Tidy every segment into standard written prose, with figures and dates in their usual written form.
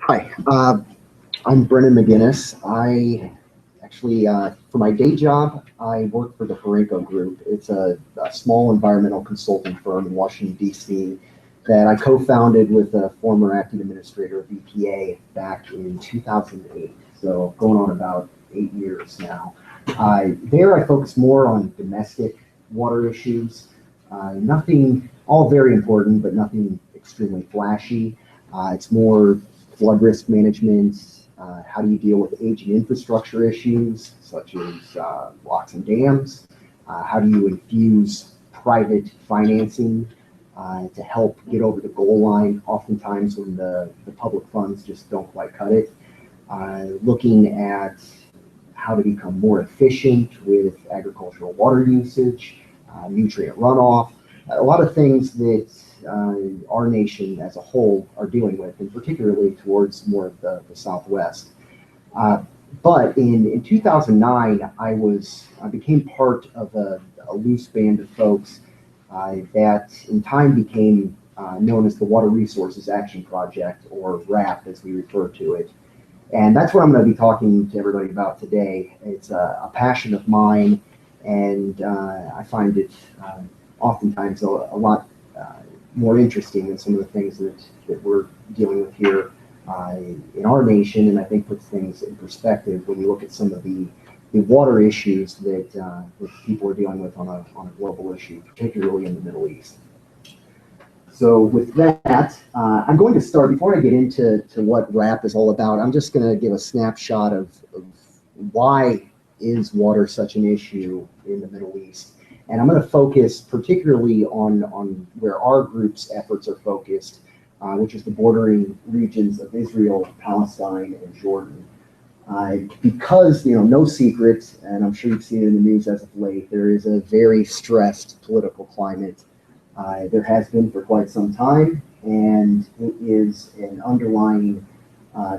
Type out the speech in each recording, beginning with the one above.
Hi, I'm Brennan McGinnis. I actually, for my day job, I work for the Pareco Group. It's a small environmental consulting firm in Washington, D.C. that I co-founded with a former acting administrator of EPA back in 2008. So going on about 8 years now. There I focus more on domestic water issues. Nothing, all very important, but nothing extremely flashy. It's more flood risk management. How do you deal with aging infrastructure issues such as locks and dams? How do you infuse private financing to help get over the goal line, oftentimes when the public funds just don't quite cut it? Looking at how to become more efficient with agricultural water usage, nutrient runoff, a lot of things that our nation as a whole are dealing with, and particularly towards more of the Southwest. Uh, but in 2009, I became part of a loose band of folks that in time became known as the Water Resources Action Project, or WRAP as we refer to it. And that's what I'm going to be talking to everybody about today. It's a passion of mine, and I find it oftentimes a lot more interesting than some of the things that we're dealing with here in our nation, and I think puts things in perspective when you look at some of the water issues that people are dealing with on a global issue, particularly in the Middle East. So with that, I'm going to start, before I get into what WRAP is all about, I'm just going to give a snapshot of why is water such an issue in the Middle East. And I'm going to focus particularly on where our group's efforts are focused, which is the bordering regions of Israel, Palestine, and Jordan. Because, no secret, and I'm sure you've seen it in the news as of late, there is a very stressed political climate. There has been for quite some time, and it is an underlying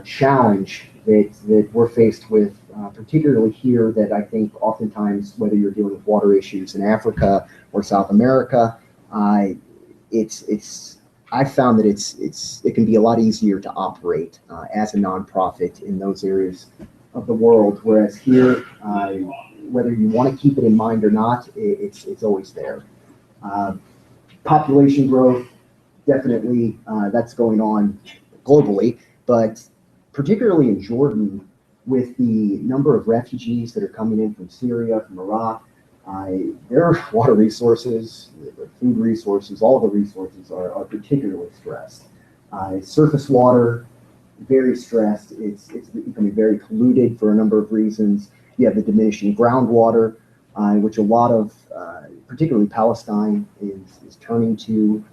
challenge that we're faced with, particularly here, that I think oftentimes, whether you're dealing with water issues in Africa or South America, I've found that it can be a lot easier to operate as a nonprofit in those areas of the world, whereas here, whether you want to keep it in mind or not, it's always there. Population growth, definitely, that's going on globally, but particularly in Jordan, with the number of refugees that are coming in from Syria, from Iraq, their water resources, their food resources, all the resources are particularly stressed. Surface water, very stressed. It's becoming very polluted for a number of reasons. You have the diminishing groundwater, which a lot of, particularly Palestine, is turning to,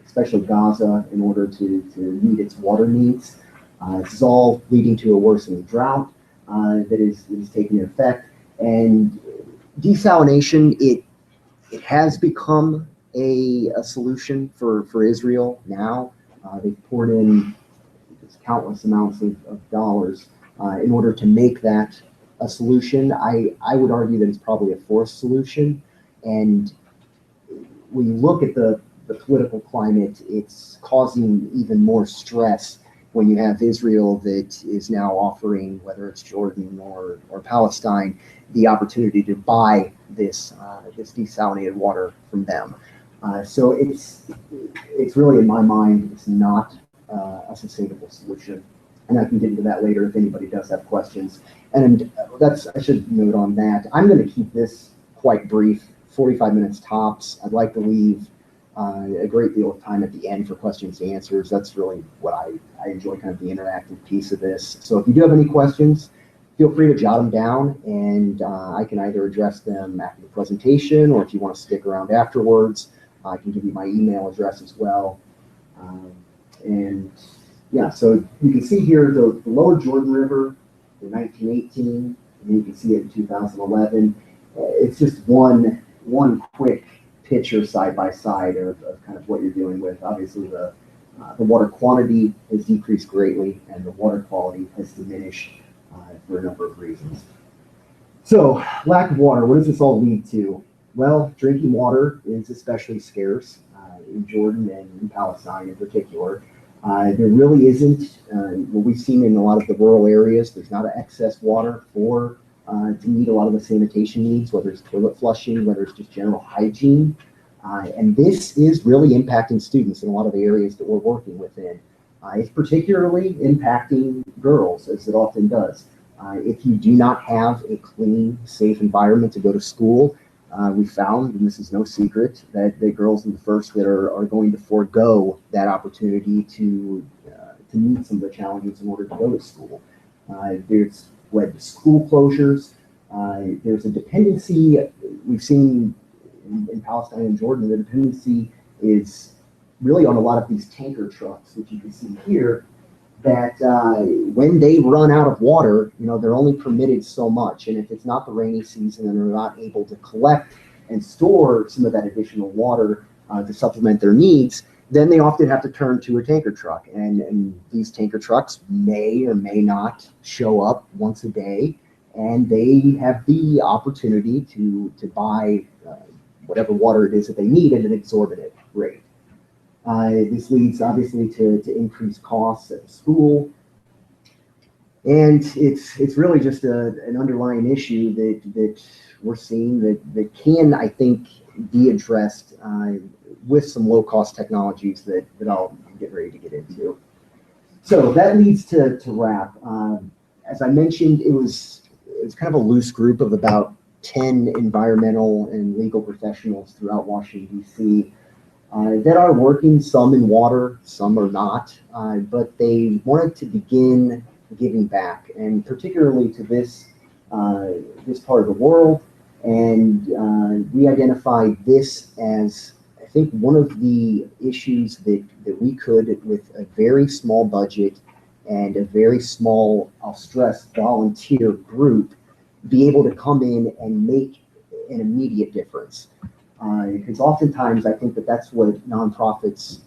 especially Gaza, in order to meet its water needs. This is all leading to a worsening drought that is taking effect. And desalination, it has become a solution for Israel now. They've poured in countless amounts of dollars in order to make that a solution. I would argue that it's probably a forced solution. And when you look at the political climate, it's causing even more stress when you have Israel that is now offering, whether it's Jordan or Palestine, the opportunity to buy this desalinated water from them. So it's really, in my mind, it's not a sustainable solution. And I can get into that later if anybody does have questions. And I should note on that, I'm going to keep this quite brief, 45 minutes tops. I'd like to leave a great deal of time at the end for questions and answers. That's really what I enjoy, kind of the interactive piece of this. So if you do have any questions, feel free to jot them down, and I can either address them after the presentation, or if you want to stick around afterwards, I can give you my email address as well. And yeah, so you can see here the lower Jordan River in 1918, and you can see it in 2011. It's just one quick picture side by side of kind of what you're dealing with. Obviously, the water quantity has decreased greatly, and the water quality has diminished for a number of reasons. So, lack of water, what does this all lead to? Well, drinking water is especially scarce in Jordan and in Palestine in particular. There really isn't, what we've seen in a lot of the rural areas, there's not excess water for to meet a lot of the sanitation needs, whether it's toilet flushing, whether it's just general hygiene. And this is really impacting students in a lot of the areas that we're working within. It's particularly impacting girls, as it often does. If you do not have a clean, safe environment to go to school, we found, and this is no secret, that the girls are the first that are going to forego that opportunity to meet some of the challenges in order to go to school. There's led to school closures. There's a dependency we've seen in Palestine and Jordan. The dependency is really on a lot of these tanker trucks, which you can see here, that when they run out of water, they're only permitted so much. And if it's not the rainy season and they're not able to collect and store some of that additional water to supplement their needs, then they often have to turn to a tanker truck. And these tanker trucks may or may not show up once a day, and they have the opportunity to buy whatever water it is that they need at an exorbitant rate. This leads obviously to increased costs at the school, and it's really just an underlying issue that we're seeing that can, I think, be addressed with some low-cost technologies that I'll get ready to get into. So that leads to WRAP. As I mentioned, it was kind of a loose group of about 10 environmental and legal professionals throughout Washington, D.C. That are working, some in water, some are not, but they wanted to begin giving back, and particularly to this part of the world. And we identified this as, I think, one of the issues that we could, with a very small budget and a very small, I'll stress, volunteer group, be able to come in and make an immediate difference. Because oftentimes I think that's what nonprofits,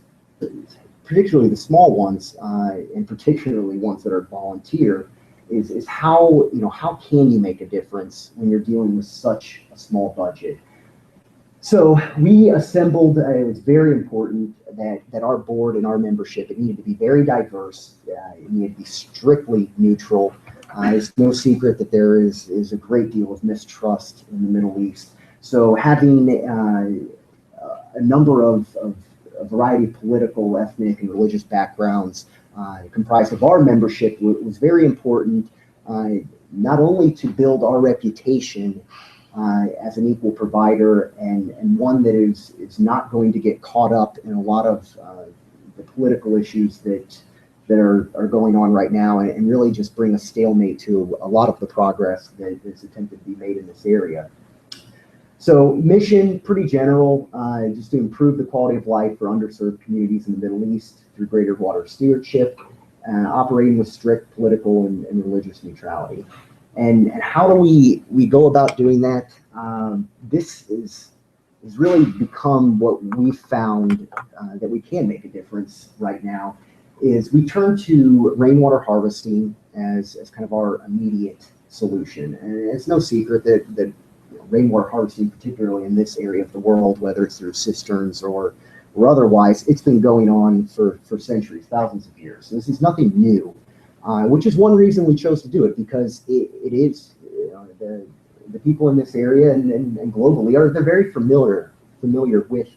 particularly the small ones, and particularly ones that are volunteer, is how can you make a difference when you're dealing with such a small budget. So we assembled, it was very important that our board and our membership, it needed to be very diverse, it needed to be strictly neutral. It's no secret that there is a great deal of mistrust in the Middle East. So having a number of a variety of political, ethnic, and religious backgrounds comprised of our membership was very important, not only to build our reputation as an equal provider and one that is not going to get caught up in a lot of the political issues that are going on right now, and really just bring a stalemate to a lot of the progress that is attempted to be made in this area. So mission, pretty general, just to improve the quality of life for underserved communities in the Middle East through greater water stewardship, operating with strict political and religious neutrality. And how do we go about doing that? This is really become what we found that we can make a difference right now, is we turn to rainwater harvesting as kind of our immediate solution. And it's no secret that rainwater harvesting, particularly in this area of the world, whether it's through cisterns or otherwise, it's been going on for centuries, thousands of years. So this is nothing new, which is one reason we chose to do it, because it is, the people in this area and globally they're very familiar with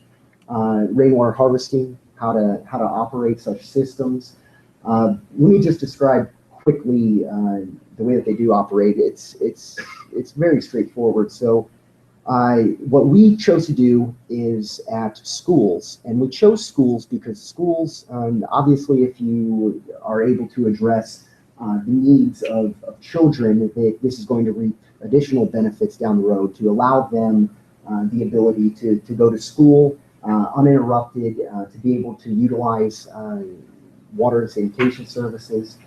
rainwater harvesting, how to operate such systems. Let me just describe quickly the way that they do operate. It's very straightforward. So what we chose to do is at schools, and we chose schools because schools, obviously, if you are able to address the needs of children, that this is going to reap additional benefits down the road to allow them the ability to go to school uninterrupted, to be able to utilize water and sanitation services.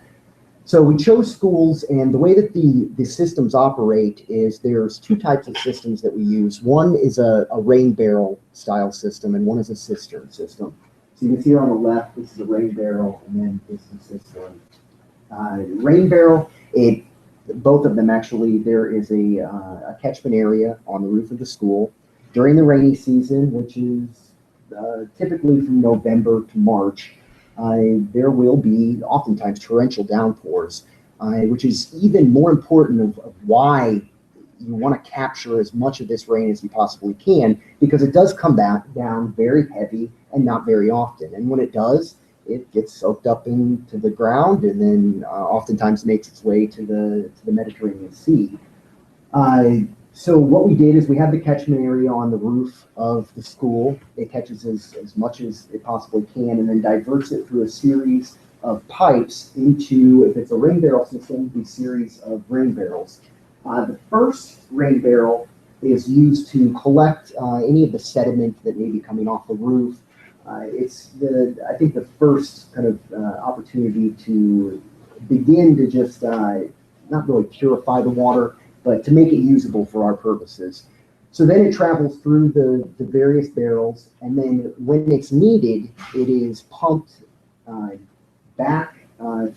So we chose schools, and the way that the systems operate is there's two types of systems that we use. One is a rain barrel style system, and one is a cistern system. So you can see here on the left, this is a rain barrel, and then this is a cistern. Rain barrel, both of them actually, there is a catchment area on the roof of the school. During the rainy season, which is typically from November to March, there will be oftentimes torrential downpours, which is even more important of why you want to capture as much of this rain as you possibly can, because it does come back down very heavy and not very often. And when it does, it gets soaked up into the ground and then oftentimes makes its way to the Mediterranean Sea. So what we did is we have the catchment area on the roof of the school. It catches as much as it possibly can and then diverts it through a series of pipes into, if it's a rain barrel system, a series of rain barrels. The first rain barrel is used to collect any of the sediment that may be coming off the roof. It's I think the first kind of opportunity to begin to just not really purify the water, but to make it usable for our purposes. So then it travels through the various barrels, and then when it's needed, it is pumped back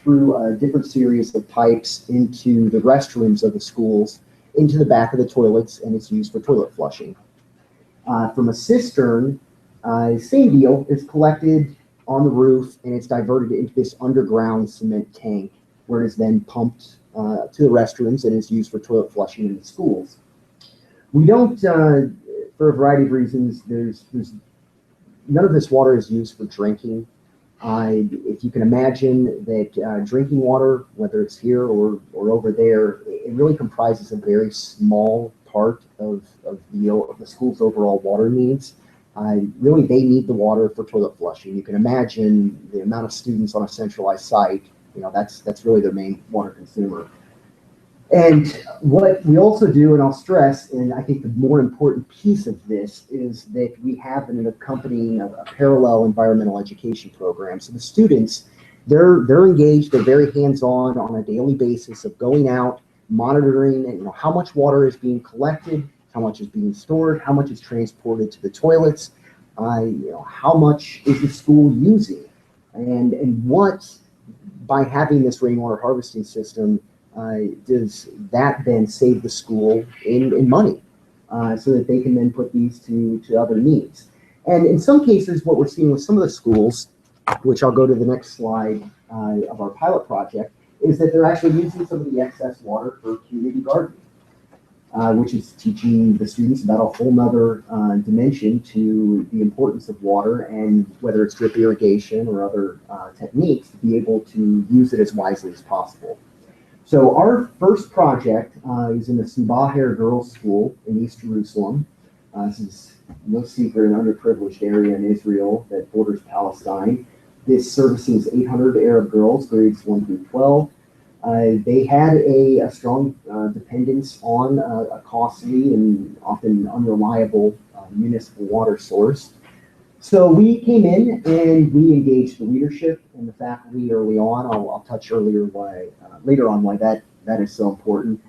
through a different series of pipes into the restrooms of the schools, into the back of the toilets, and it's used for toilet flushing. From a cistern, same deal, it's collected on the roof and it's diverted into this underground cement tank where it is then pumped to the restrooms and is used for toilet flushing in the schools. We don't, for a variety of reasons, there's none of this water is used for drinking. If you can imagine that drinking water, whether it's here or over there, it really comprises a very small part of the school's overall water needs. Really, they need the water for toilet flushing. You can imagine the amount of students on a centralized site. That's really their main water consumer. And what we also do, and I'll stress, and I think the more important piece of this is that we have an accompanying a parallel environmental education program. So the students, they're engaged, they're very hands-on on a daily basis of going out, monitoring, how much water is being collected, how much is being stored, how much is transported to the toilets, how much is the school using, and what, by having this rainwater harvesting system, does that then save the school in money so that they can then put these to other needs. And in some cases, what we're seeing with some of the schools, which I'll go to the next slide of our pilot project, is that they're actually using some of the excess water for community gardening, which is teaching the students about a whole nother dimension to the importance of water, and whether it's drip irrigation or other techniques, to be able to use it as wisely as possible. So our first project is in the Subaher Girls School in East Jerusalem. This is no secret, an underprivileged area in Israel that borders Palestine. This services 800 Arab girls, grades 1 through 12. They had a strong dependence on a costly and often unreliable municipal water source. So we came in and we engaged the leadership and the faculty early on. I'll touch later on why that is so important.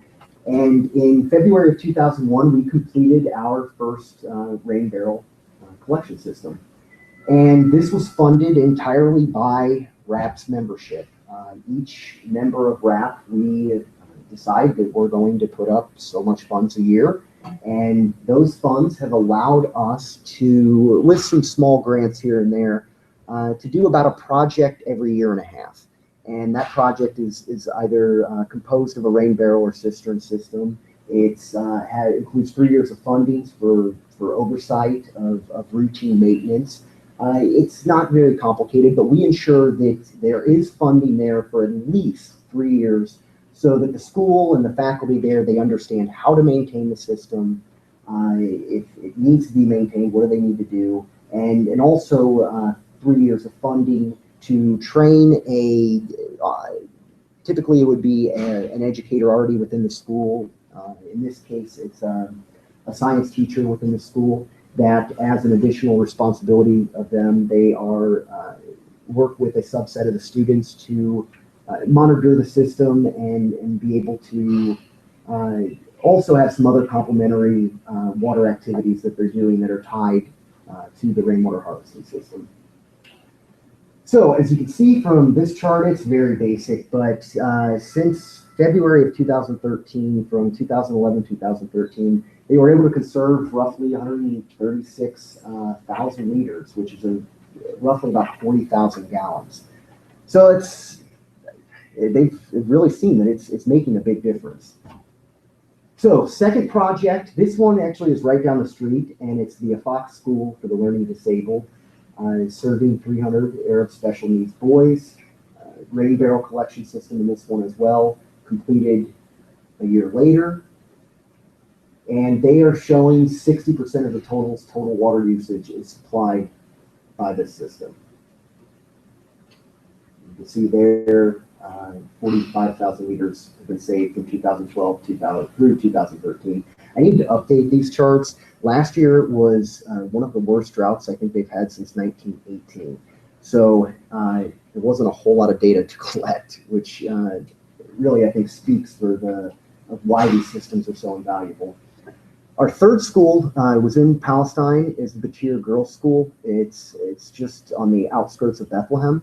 And in February of 2001, we completed our first rain barrel collection system. And this was funded entirely by RAP's membership. Each member of RAP, we decide that we're going to put up so much funds a year. And those funds have allowed us to list some small grants here and there to do about a project every year and a half. And that project is either composed of a rain barrel or cistern system. It includes 3 years of funding for oversight of routine maintenance. It's not very complicated, but we ensure that there is funding there for at least 3 years, so that the school and the faculty there, they understand how to maintain the system. If it needs to be maintained, what do they need to do? And also 3 years of funding to train typically it would be an educator already within the school. In this case, it's a science teacher within the school, that as an additional responsibility of them, they are work with a subset of the students to monitor the system and be able to also have some other complementary water activities that they're doing that are tied to the rainwater harvesting system. So as you can see from this chart, it's very basic, but since February of 2013, from 2011 to 2013, they were able to conserve roughly 136,000 liters, which is a roughly about 40,000 gallons. So they've really seen that it's making a big difference. So second project, this one actually is right down the street, and it's the Afak School for the Learning Disabled, serving 300 Arab special needs boys. Rain barrel collection system in this one as well, completed a year later. And they are showing 60% of the total water usage is supplied by this system. You can see there, 45,000 liters have been saved from 2012 through 2013. I need to update these charts. Last year was one of the worst droughts I think they've had since 1918. So there wasn't a whole lot of data to collect, which really I think speaks for of why these systems are so invaluable. Our third school was in Palestine, is the Bachir Girls School. It's just on the outskirts of Bethlehem.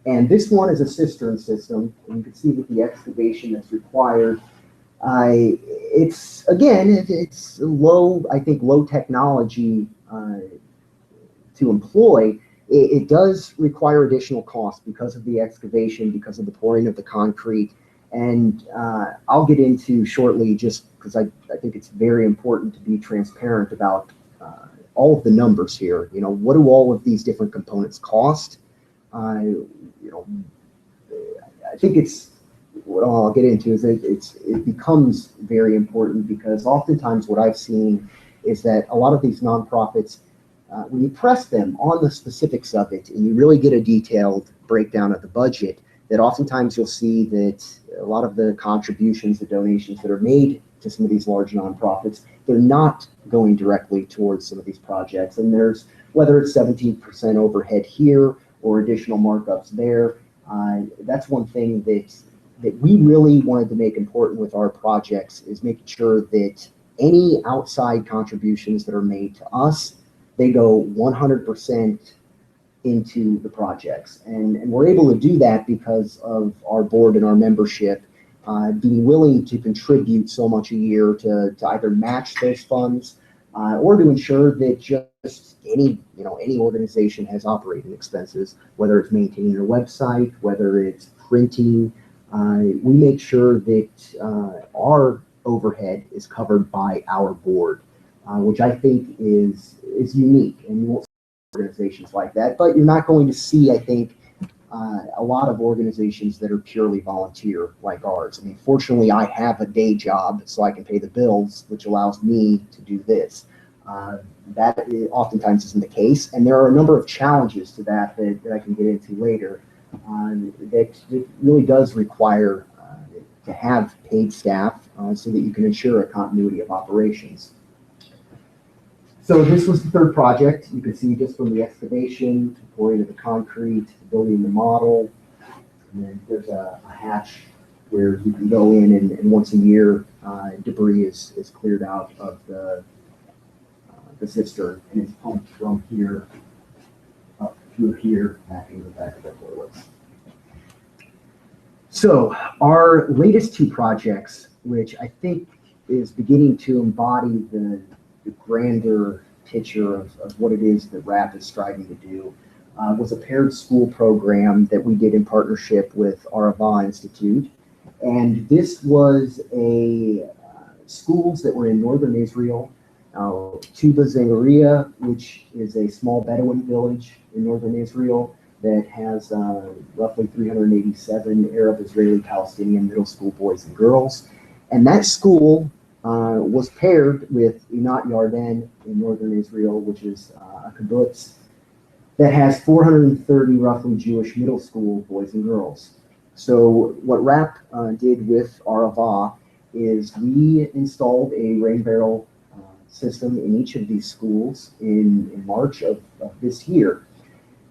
And this one is a cistern system, and you can see that the excavation that's required, it's low, I think, low technology to employ. It does require additional cost because of the excavation, because of the pouring of the concrete. And I'll get into shortly, just because I think it's very important to be transparent about all of the numbers here. You know, what do all of these different components cost? You know, I think what I'll get into is it becomes very important, because oftentimes what I've seen is that a lot of these nonprofits, when you press them on the specifics of it and you really get a detailed breakdown of the budget, that oftentimes you'll see that a lot of the contributions, the donations that are made to some of these large nonprofits, they're not going directly towards some of these projects. And there's, whether it's 17% overhead here or additional markups there, that's one thing that we really wanted to make important with our projects, is making sure that any outside contributions that are made to us, they go 100% into the projects. And we're able to do that because of our board and our membership being willing to contribute so much a year to either match those funds or to ensure that just any organization has operating expenses, whether it's maintaining their website, whether it's printing. We make sure that our overhead is covered by our board, which I think is unique, and you won't see organizations like that. But you're not going to see, I think, a lot of organizations that are purely volunteer like ours. I mean, fortunately, I have a day job, so I can pay the bills, which allows me to do this. That oftentimes isn't the case, and there are a number of challenges to that I can get into later. That it really does require to have paid staff so that you can ensure a continuity of operations. So this was the third project. You can see just from the excavation, to pouring of the concrete, building the model, and then there's a hatch where you can go in, and once a year debris is cleared out of the cistern, and it's pumped from here up through here back into the back of the toilets. So our latest two projects, which I think is beginning to embody the grander picture of what it is that RAP is striving to do, was a paired school program that we did in partnership with Arava Institute. And this was schools that were in northern Israel. Tuba Zangaria, which is a small Bedouin village in northern Israel that has roughly 387 Arab, Israeli, Palestinian middle school boys and girls. And that school was paired with Inat Yarden in northern Israel, which is a kibbutz that has 430 roughly Jewish middle school boys and girls. So what RAP did with Arava is we installed a rain barrel system in each of these schools in March of this year.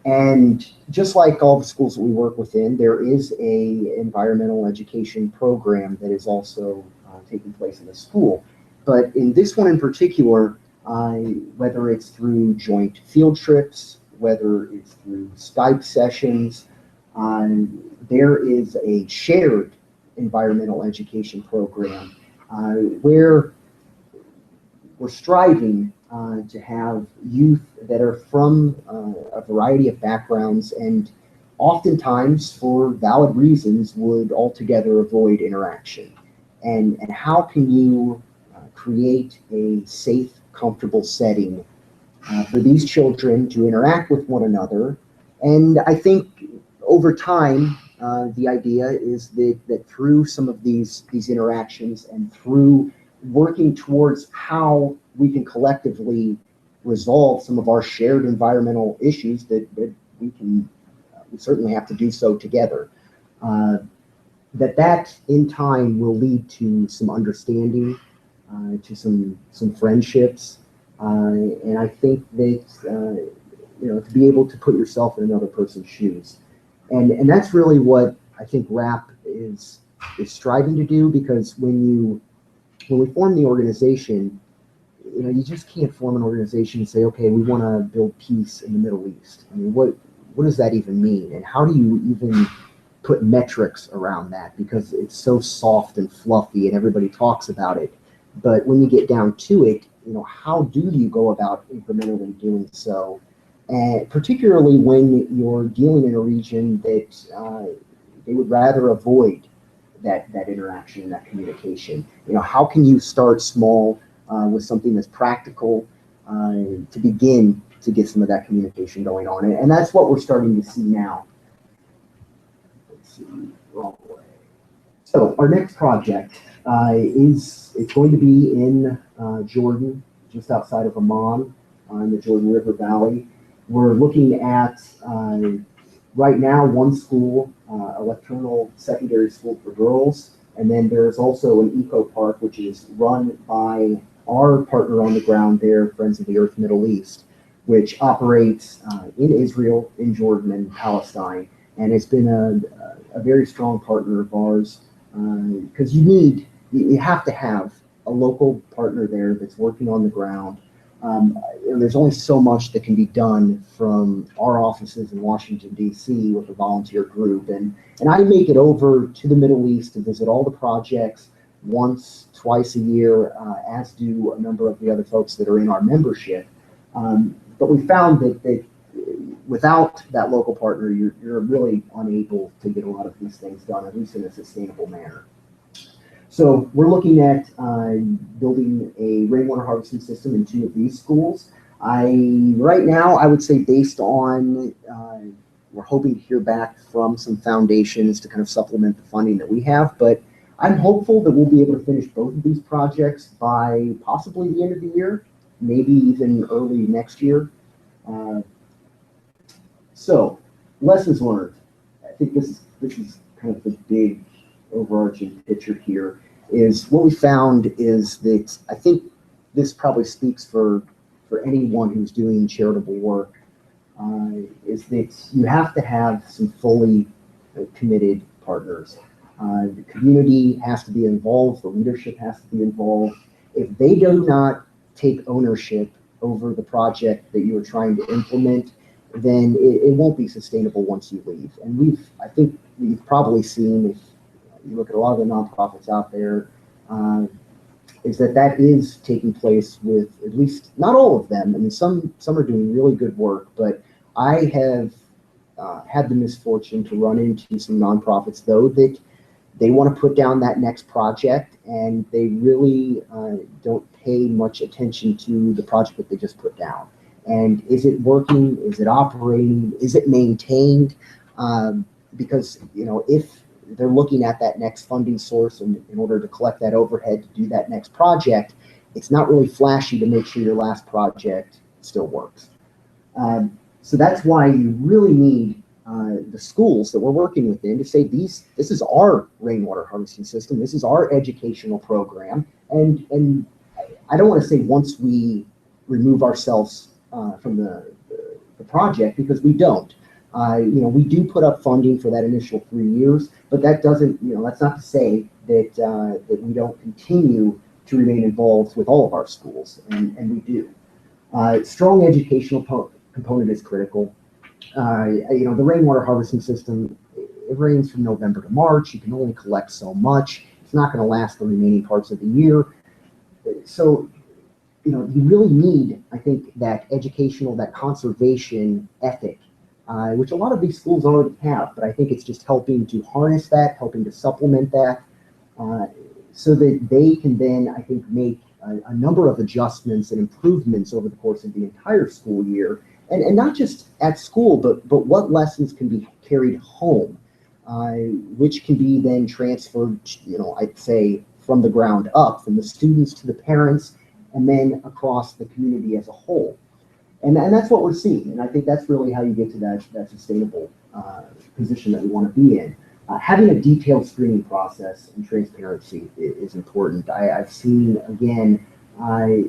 And just like all the schools that we work within, there is a environmental education program that is also taking place in the school. But in this one in particular, whether it's through joint field trips, whether it's through Skype sessions, there is a shared environmental education program where we're striving to have youth that are from a variety of backgrounds and oftentimes for valid reasons would altogether avoid interaction. And how can you create a safe, comfortable setting for these children to interact with one another? And I think over time, the idea is that through some of these interactions and through working towards how we can collectively resolve some of our shared environmental issues, that we certainly have to do so together. That in time will lead to some understanding, to some friendships, and I think that to be able to put yourself in another person's shoes, and that's really what I think RAP is striving to do. Because when we form the organization, you just can't form an organization and say, okay, we want to build peace in the Middle East. I mean, what does that even mean? And how do you even put metrics around that? Because it's so soft and fluffy and everybody talks about it. But when you get down to it, how do you go about incrementally doing so? And particularly when you're dealing in a region that they would rather avoid that interaction, that communication. How can you start small with something that's practical to begin to get some of that communication going on? And that's what we're starting to see now. Let's see, wrong way. So our next project it's going to be in Jordan, just outside of Amman, in the Jordan River Valley. We're looking at right now one school, electoral secondary school for girls, and then there's also an eco park which is run by our partner on the ground there, Friends of the Earth Middle East, which operates in Israel, in Jordan, and Palestine, and it's been a very strong partner of ours, because you have to have a local partner there that's working on the ground. There's only so much that can be done from our offices in Washington, D.C. with a volunteer group. And I make it over to the Middle East to visit all the projects once, twice a year, as do a number of the other folks that are in our membership. But we found that without that local partner, you're really unable to get a lot of these things done, at least in a sustainable manner. So we're looking at building a rainwater harvesting system in 2 of these schools. Right now, I would say based on, we're hoping to hear back from some foundations to kind of supplement the funding that we have, but I'm hopeful that we'll be able to finish both of these projects by possibly the end of the year, maybe even early next year. So lessons learned. I think this is kind of the big overarching picture here. Is what we found is that I think this probably speaks for anyone who's doing charitable work, is that you have to have some fully committed partners. The community has to be involved, the leadership has to be involved. If they do not take ownership over the project that you are trying to implement, then it won't be sustainable once you leave. And I think we've probably seen, if you look at a lot of the nonprofits out there, is that is taking place with at least, not all of them. I mean, some are doing really good work, but I have had the misfortune to run into some nonprofits, though, that they want to put down that next project and they really don't pay much attention to the project that they just put down. And is it working? Is it operating? Is it maintained? Because, if they're looking at that next funding source and in order to collect that overhead to do that next project, it's not really flashy to make sure your last project still works. So that's why you really need the schools that we're working within to say this is our rainwater harvesting system, this is our educational program, and I don't want to say once we remove ourselves from the project, because we don't. We do put up funding for that initial 3 years, but that doesn't, that's not to say that we don't continue to remain involved with all of our schools, and we do. Strong educational component is critical. The rainwater harvesting system, it rains from November to March. You can only collect so much. It's not going to last the remaining parts of the year. So you really need, I think, that educational, that conservation ethic, which a lot of these schools already have, but I think it's just helping to harness that, helping to supplement that, uh, so that they can then, I think, make a number of adjustments and improvements over the course of the entire school year, and not just at school, but what lessons can be carried home, uh, which can be then transferred, I'd say from the ground up, from the students to the parents, and then across the community as a whole. And that's what we're seeing. And I think that's really how you get to that sustainable position that we want to be in. Having a detailed screening process and transparency is important. I've seen, again, I,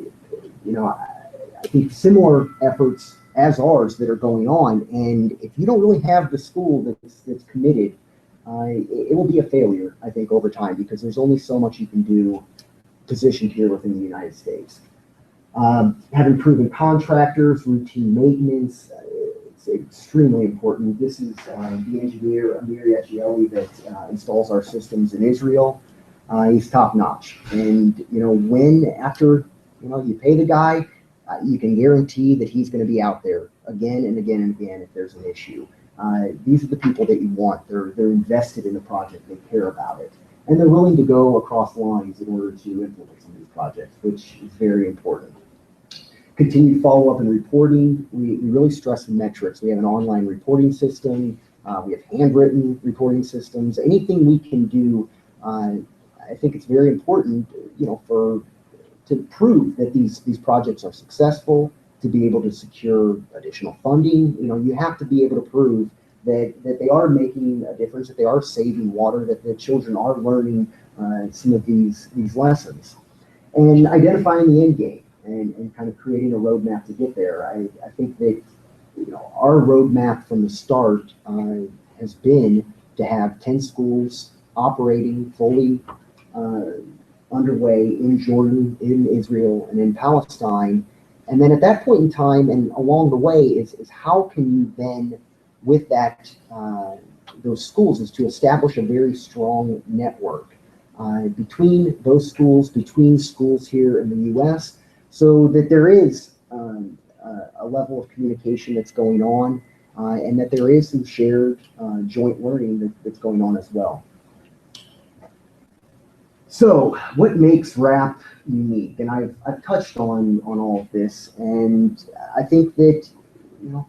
I think similar efforts as ours that are going on. And if you don't really have the school that's committed, it will be a failure, I think, over time, because there's only so much you can do positioned here within the United States. Having proven contractors, routine maintenance, it's extremely important. This is the engineer, Amir Yachieli, that installs our systems in Israel. He's top notch. And, when after, you pay the guy, you can guarantee that he's going to be out there again and again and again if there's an issue. These are the people that you want. They're invested in the project. They care about it. And they're willing to go across lines in order to implement some of these projects, which is very important. Continued follow-up and reporting. We really stress the metrics. We have an online reporting system. We have handwritten reporting systems. Anything we can do, I think it's very important, to prove that these projects are successful, to be able to secure additional funding. You have to be able to prove that they are making a difference, that they are saving water, that the children are learning some of these lessons. And identifying the end game and kind of creating a roadmap to get there. I think that our roadmap from the start has been to have 10 schools operating fully underway in Jordan, in Israel, and in Palestine. And then at that point in time and along the way is how can you then, with that those schools, is to establish a very strong network between those schools, between schools here in the U.S., so that there is a level of communication that's going on, and that there is some shared joint learning that's going on as well. So what makes RAP unique? And I've touched on all of this, and I think that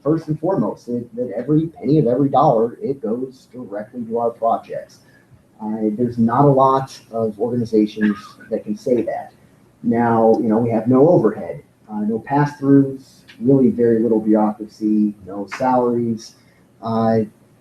first and foremost, that every penny of every dollar, it goes directly to our projects. There's not a lot of organizations that can say that. Now, we have no overhead, no pass-throughs, really very little bureaucracy, no salaries.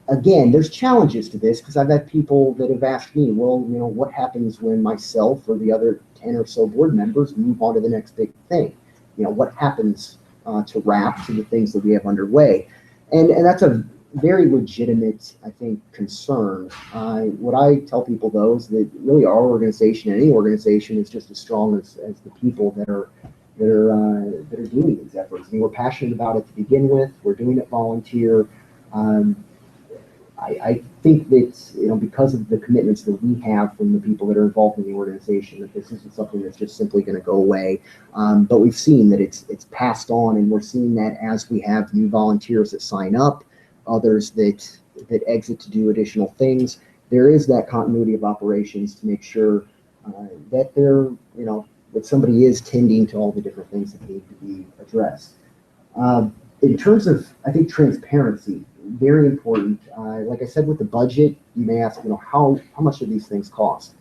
Again, there's challenges to this because I've had people that have asked me, well, what happens when myself or the other 10 or so board members move on to the next big thing? What happens to RAP, to the things that we have underway? And that's a very legitimate, I think, concern. What I tell people, though, is that really our organization, any organization, is just as strong as the people that are doing these efforts. I mean, we're passionate about it to begin with. We're doing it volunteer. I think that because of the commitments that we have from the people that are involved in the organization, that this isn't something that's just simply going to go away. But we've seen that it's passed on, and we're seeing that as we have new volunteers that sign up, others that exit to do additional things. There is that continuity of operations to make sure that that somebody is tending to all the different things that need to be addressed. In terms of, I think, transparency, very important. Like I said, with the budget, you may ask, how much do these things cost?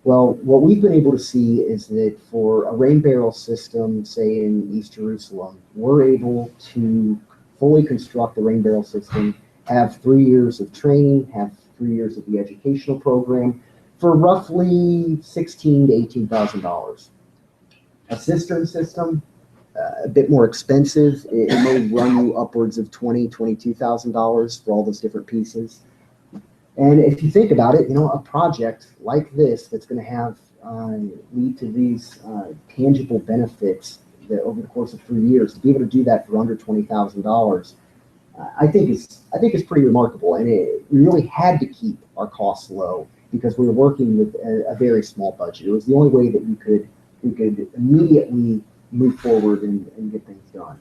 Well, what we've been able to see is that for a rain barrel system, say in East Jerusalem, we're able to fully construct the rain barrel system, have 3 years of training, have 3 years of the educational program for roughly $16,000 to $18,000. A cistern system, a bit more expensive. It may run you upwards of $20,000, $22,000 for all those different pieces. And if you think about it, a project like this that's going to have lead to these tangible benefits that over the course of 3 years, to be able to do that for under $20,000, I think is pretty remarkable. And we really had to keep our costs low because we were working with a very small budget. It was the only way that we could immediately move forward and get things done.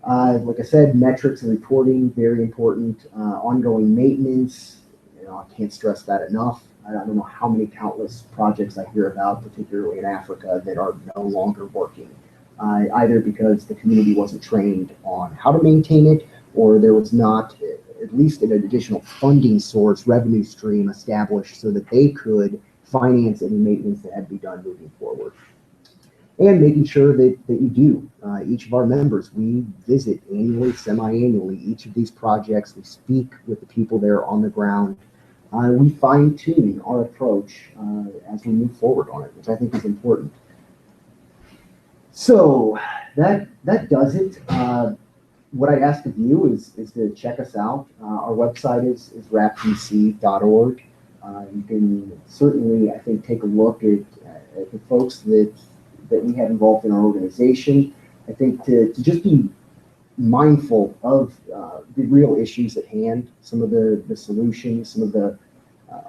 Like I said, metrics and reporting, very important. Ongoing maintenance, I can't stress that enough. I don't know how many countless projects I hear about, particularly in Africa, that are no longer working, either because the community wasn't trained on how to maintain it, or there was not at least an additional funding source, revenue stream established so that they could finance any maintenance that had to be done moving forward. And making sure that you do. Each of our members, we visit annually, semi-annually, each of these projects. We speak with the people there on the ground. We fine-tune our approach as we move forward on it, which I think is important. So that does it. What I ask of you is to check us out. Our website is rapdc.org. You can certainly, I think, take a look at the folks that we have involved in our organization. I think to just be mindful of the real issues at hand, some of the solutions, some of the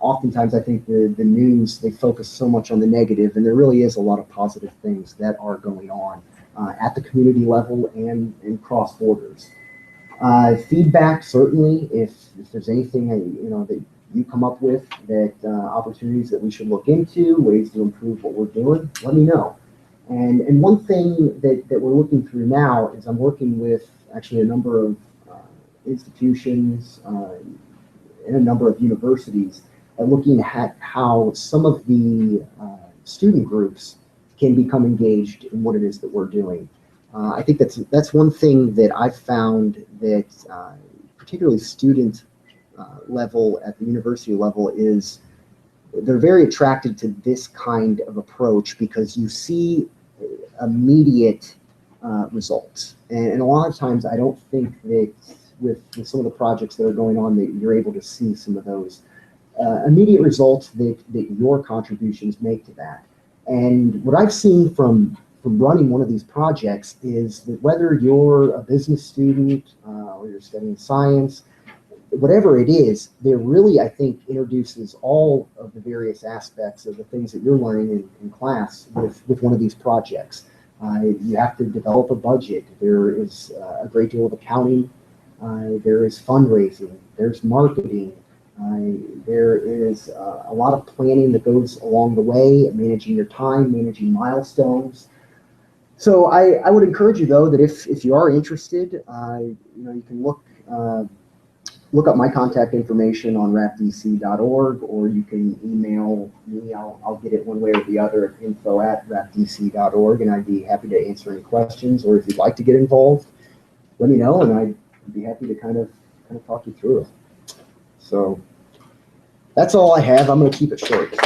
oftentimes I think the news, they focus so much on the negative, and there really is a lot of positive things that are going on at the community level and cross borders. Feedback, certainly, if there's anything that you come up with, that opportunities that we should look into, ways to improve what we're doing, let me know. And one thing that we're looking through now is I'm working with actually a number of institutions and a number of universities looking at how some of the student groups can become engaged in what it is that we're doing. I think that's one thing that I've found that particularly student level at the university level is they're very attracted to this kind of approach because you see immediate results. And a lot of times I don't think that with some of the projects that are going on that you're able to see some of those immediate results that your contributions make to that. And what I've seen from running one of these projects is that whether you're a business student or you're studying science, whatever it is, there really, I think, introduces all of the various aspects of the things that you're learning in class with one of these projects. You have to develop a budget. There is a great deal of accounting. There is fundraising. There's marketing. There is a lot of planning that goes along the way, managing your time, managing milestones. So I would encourage you, though, that if you are interested, you can look up my contact information on rapdc.org, or you can email me. I'll get it one way or the other at info@rapdc.org, and I'd be happy to answer any questions. Or if you'd like to get involved, let me know, and I'd be happy to kind of talk you through it. So that's all I have. I'm going to keep it short. We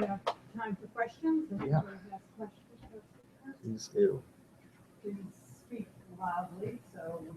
have time for questions. Yeah. Has questions? Please do. Please speak loudly so we